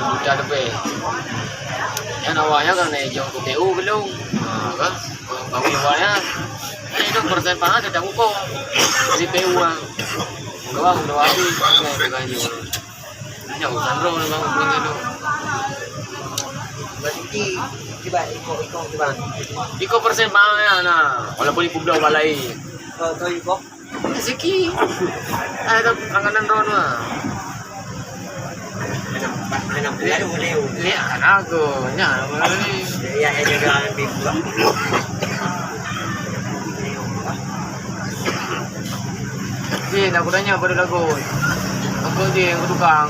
Juta lebih. Yang awalnya kan jauh ke TU belum, kan? Kalau awalnya itu persen sudah ngumpul di TU an. Udah habis, kayak gaji. Jauh sandro memang ngumpul itu. Berarti coba coba. Iko persen ya, nah. Walaupun ibu belum balai. Tuh iko. Siki. Ada langganan ron mah. Iya, aku nya. Iya, juga bibu. Iya, aku tanya pada lagu. Aku dia yang tukang.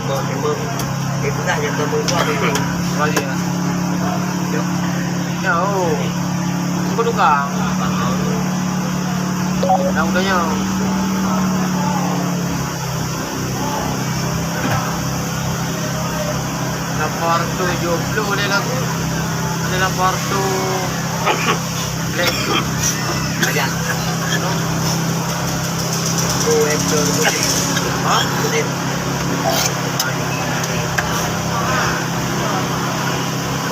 Itu dah yang kamu buat ini. Lagi ya. Ya, oh. Aku tukang. Nah, aku tanya. Lapor 70 boleh lagu. Ada lapor tu black. Aja. Oh, ekor boleh. Ha? Boleh.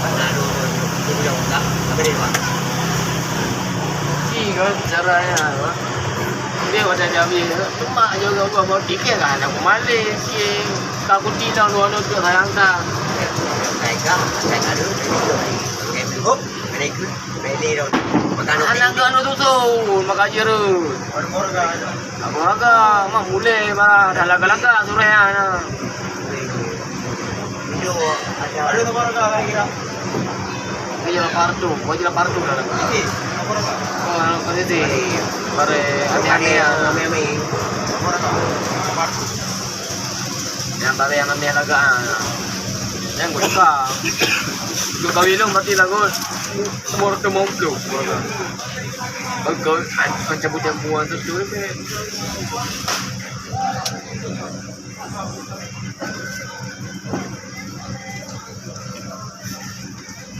Lalu sudah tak apa dia buat? Kan caranya kan. Dia macam jambi cuma juga gua mau dikit kan aku males sih. Takut tidak luar tu sayang tak. Saya ada game hop, mereka beli dong. Anak kan tu maka jeru. Orang mah mulai mah dah laga-laga sore ana. Video ada apa kira-kira? Iya partu, wajib partu dah. Ini Oh, kan itu. Bare aneh-aneh meme. yang bare yang aneh laga. Yang buka. Lu kawin mati lagu. Semua tu mau tu. Kau cabut-cabutan tu tu.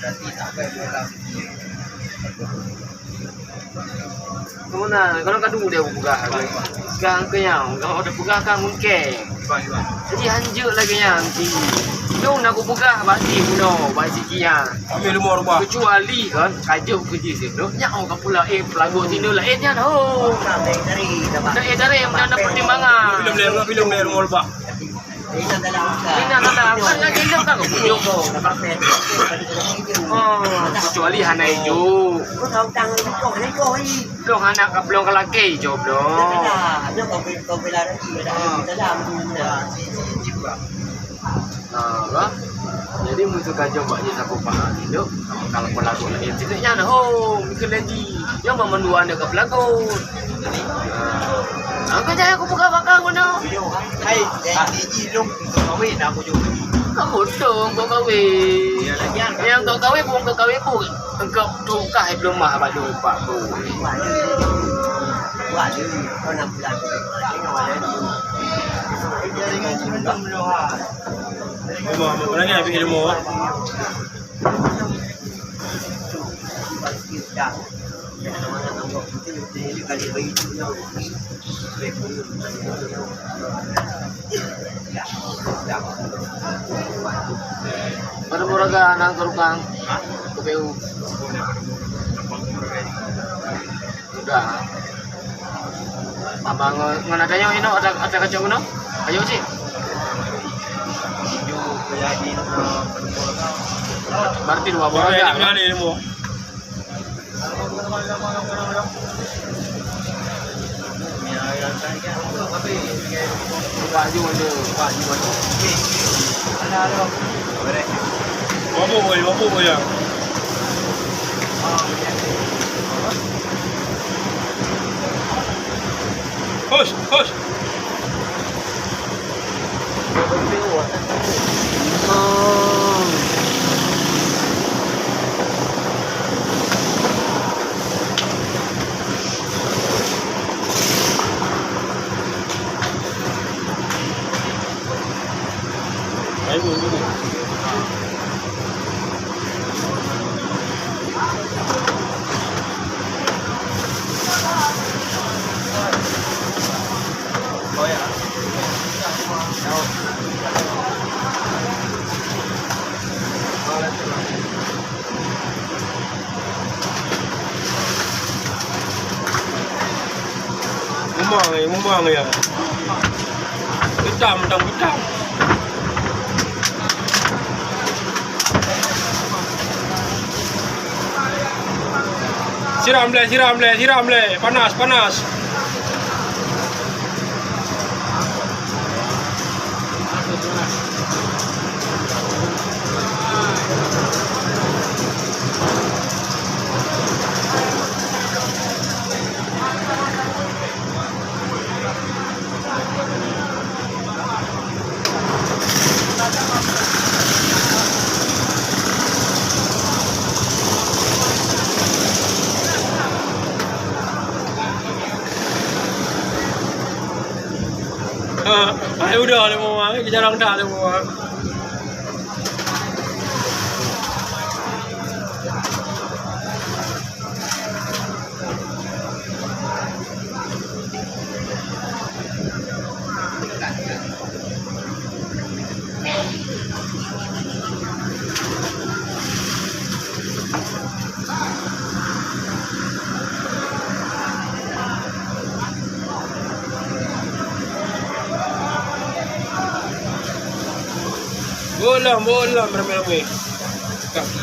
Berarti sampai pulang. Kemana? Kalau kadu dia buka. Sekarang kenyang. Kalau ada buka kan mungkin. Jadi hanjur lagi yang si. Jom nak aku buka basi puno, basi kian. Ambil lumur bah. Kecuali kan kajuk kerja situ. Nyau ka pula pelago sini lah. Nya oh. Dari dapat. Dari mana ada pertimbangan. Film dia lumur bah. Ini dalam Ini kan lagi dia tak kujuk. Oh, kecuali hana hijau. Kau tahu tangan kau ni kau ni. Belum anak ke belum ke laki hijau belum. Ada kau bela lagi ada dalam juga. Nah, jadi muncul kajian mbaknya sapu paham itu. Kalau pelaku lagi tidaknya ada mikir lagi. Yang memanduan dia ke pelaku. Aku jangan aku buka bakal mana. Hai, ini long kawin aku juga. Kamu dong kau kawin. Yang kau kawin pun kau kawin pun. Engkau tukar belum mah baju pak tu. Wah, kau 6 bulan. Mana ni ambil ilmu? Kali bayi itu Pada muraga nang terukang KPU. Udah. Abang nganadanya ini ada kacau no? Ayo sih. Berarti dua Boleh muraga. di mana ilmu? Baju ada, baju ada. Mampu boleh. Hush. Ayo dulu. Mumbang ya. Hitam. Siram le. Panas. Ay udah le mo jarang dah le mo. Bola rame-rame. Kaki.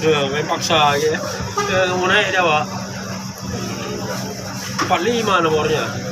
Main paksa aja. Mau naik dia, Pak. 45 nomornya.